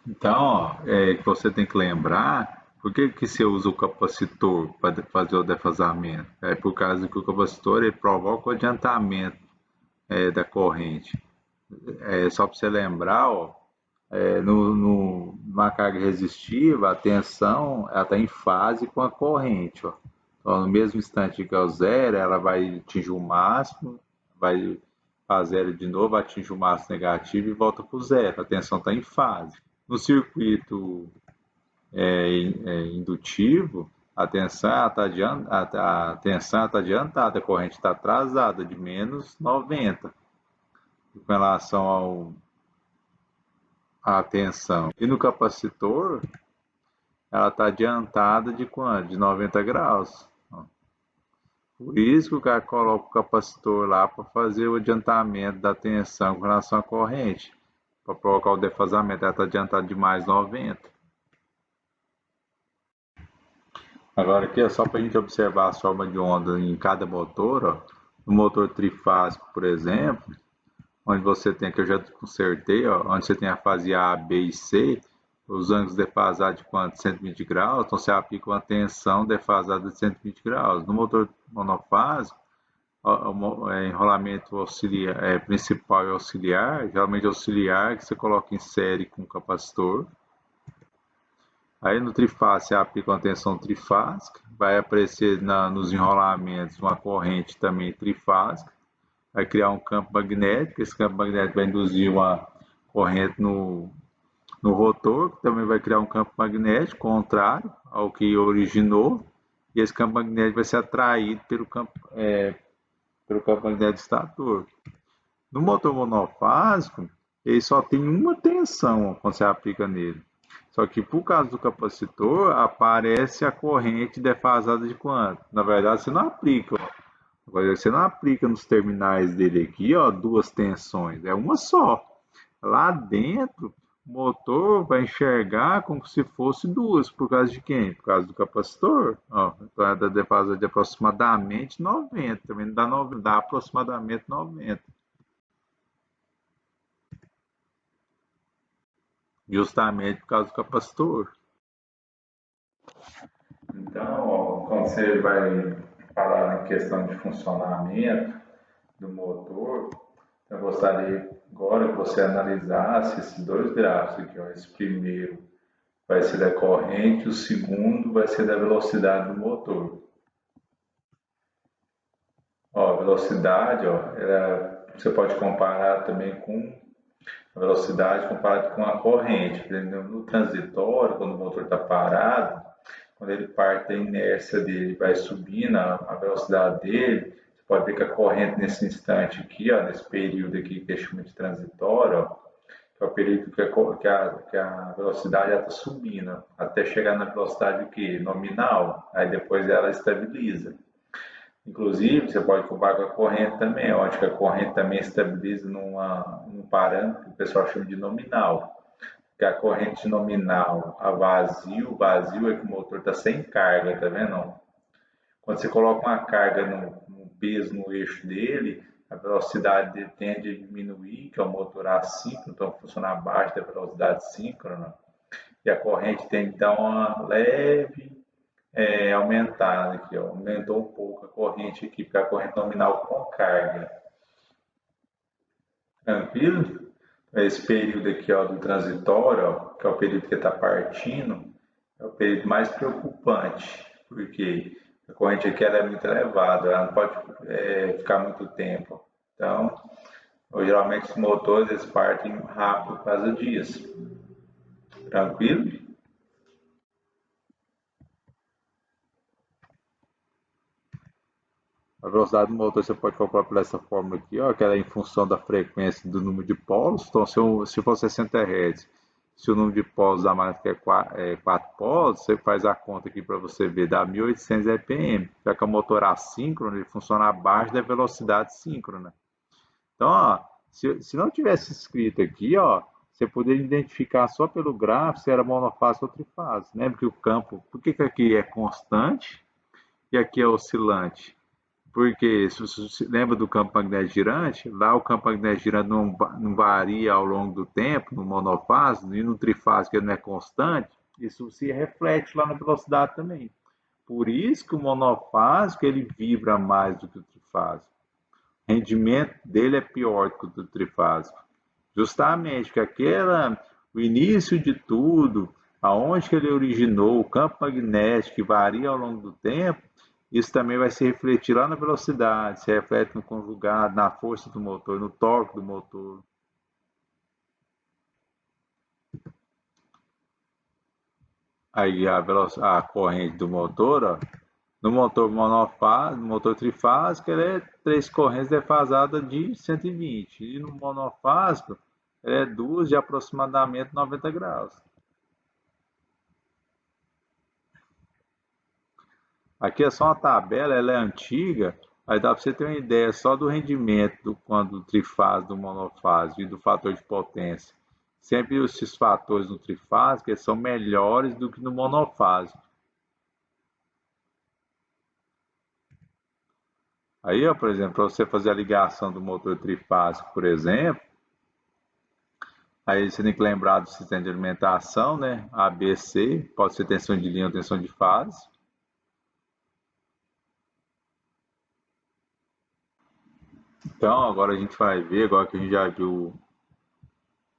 Então, ó, que você tem que lembrar, por que que você usa o capacitor para fazer o defasamento? É por causa que o capacitor ele provoca o adiantamento da corrente. É só para você lembrar, ó, numa carga resistiva, a tensão ela está em fase com a corrente. Ó. Então, no mesmo instante que é o zero, ela vai atingir o máximo, vai para zero de novo, atinge o máximo negativo e volta para o zero. A tensão está em fase. No circuito indutivo, a tensão está adiantada, a corrente está atrasada de menos 90 com relação à tensão. E no capacitor, ela está adiantada de quanto? De 90 graus. Por isso que o cara coloca o capacitor lá para fazer o adiantamento da tensão com relação à corrente, para provocar o defasamento. Ela está adiantada de mais 90. Agora aqui é só para a gente observar a forma de onda em cada motor. Ó. No motor trifásico, por exemplo, onde você tem, que eu já consertei, ó, onde você tem a fase A, B e C, os ângulos defasados de quanto? 120 graus, então você aplica uma tensão defasada de 120 graus. No motor monofásico, enrolamento auxiliar, principal e auxiliar, geralmente auxiliar que você coloca em série com capacitor. Aí no trifásico você aplica uma tensão trifásica, vai aparecer nos enrolamentos uma corrente também trifásica, vai criar um campo magnético, esse campo magnético vai induzir uma corrente no rotor, que também vai criar um campo magnético contrário ao que originou, e esse campo magnético vai ser atraído pelo campo magnético estator. No motor monofásico, ele só tem uma tensão quando você aplica nele. Só que por causa do capacitor, aparece a corrente defasada de quanto? Na verdade, você não aplica. Agora, você não aplica nos terminais dele aqui, ó, duas tensões, é uma só. Lá dentro, o motor vai enxergar como se fosse duas, por causa de quem? Por causa do capacitor. Ó, então é da defasagem de aproximadamente 90, também não dá, 90, dá aproximadamente 90. Justamente por causa do capacitor. Então, ó, quando você vai falar em questão de funcionamento do motor, eu gostaria agora que você analisasse esses dois gráficos aqui. Ó. Esse primeiro vai ser da corrente, o segundo vai ser da velocidade do motor. Ó, a velocidade, ó, você pode comparar também com a velocidade comparada com a corrente. No transitório, quando o motor está parado, quando ele parte da inércia dele, vai subindo a velocidade dele, você pode ver que a corrente nesse instante aqui, ó, nesse período aqui que é chamado de transitório, ó, que é o período que a velocidade está subindo, ó, até chegar na velocidade que? Nominal, aí depois ela estabiliza. Inclusive, você pode comparar com a corrente também, onde a corrente também estabiliza num parâmetro que o pessoal chama de nominal. Que a corrente nominal a vazio é que o motor está sem carga, tá vendo? Quando você coloca uma carga no peso no eixo dele, a velocidade dele tende a diminuir, que é o motor assíncrono, então funciona abaixo da velocidade síncrona, e a corrente tem então uma leve aumentada aqui, ó. Aumentou um pouco a corrente aqui, porque a corrente nominal com carga. Tranquilo? Esse período aqui ó, do transitório, ó, que é o período que está partindo, é o período mais preocupante, porque a corrente aqui ela é muito elevada, ela não pode ficar muito tempo. Então, geralmente os motores eles partem rápido por causa disso. Tranquilo? A velocidade do motor você pode calcular por essa fórmula aqui, ó, que ela é em função da frequência do número de polos. Então, se for 60 Hz, se o número de polos da máquina é 4 polos, você faz a conta aqui para você ver, dá 1.800 RPM. Já que o motor assíncrono, ele funciona abaixo da velocidade síncrona. Então, ó, se não tivesse escrito aqui, ó, você poderia identificar só pelo gráfico se era monofásico ou trifásico. Lembra que o campo, por que aqui é constante e aqui é oscilante? Porque se você se lembra do campo magnético girante, lá o campo magnético girante não varia ao longo do tempo, no monofásico, e no trifásico ele não é constante, isso se reflete lá na velocidade também. Por isso que o monofásico ele vibra mais do que o trifásico. O rendimento dele é pior do que o do trifásico. Justamente porque o início de tudo, aonde que ele originou, o campo magnético que varia ao longo do tempo, isso também vai se refletir lá na velocidade, se reflete no conjugado, na força do motor, no torque do motor. Aí a corrente do motor, ó, no motor monofásico, no motor trifásico, ele é três correntes defasadas de 120. E no monofásico, ele é duas de aproximadamente 90 graus. Aqui é só uma tabela, ela é antiga, aí dá para você ter uma ideia só do rendimento do trifásico, do monofásico e do fator de potência. Sempre esses fatores no trifásico eles são melhores do que no monofásico. Aí, ó, por exemplo, para você fazer a ligação do motor trifásico, por exemplo, aí você tem que lembrar do sistema de alimentação, né? ABC, pode ser tensão de linha ou tensão de fase. Então, agora a gente vai ver, agora que a gente já viu o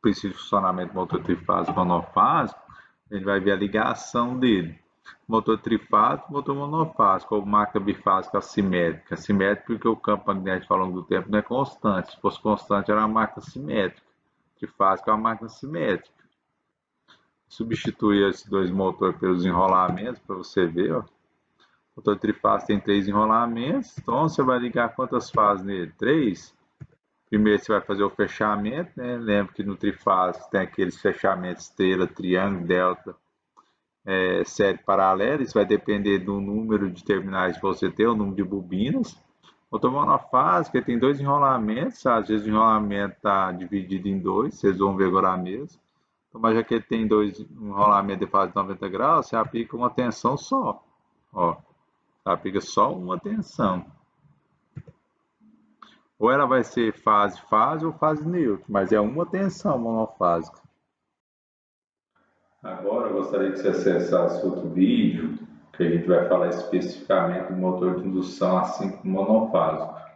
princípio de funcionamento do motor trifásico e monofásico, a gente vai ver a ligação dele. Motor trifásico, motor monofásico, ou máquina bifásica assimétrica. Assimétrica porque o campo magnético ao longo do tempo não é constante. Se fosse constante, era uma máquina simétrica. Trifásica é uma máquina simétrica. Substituir esses dois motores pelos enrolamentos para você ver, ó. O motor trifásico tem três enrolamentos, então você vai ligar quantas fases nele? Três. Primeiro você vai fazer o fechamento, né? Lembra que no trifásico tem aqueles fechamentos estrela, triângulo, delta, série paralela. Isso vai depender do número de terminais que você tem, o número de bobinas. Motor monofásico, ele tem dois enrolamentos, às vezes o enrolamento está dividido em dois, vocês vão ver agora mesmo. Então, mas já que ele tem dois enrolamentos de fase de 90 graus, você aplica uma tensão só. Ó, você aplica só uma tensão. Ou ela vai ser fase-fase ou fase neutra, mas é uma tensão monofásica. Agora eu gostaria que você acessasse outro vídeo, que a gente vai falar especificamente do motor de indução a 5 monofásico.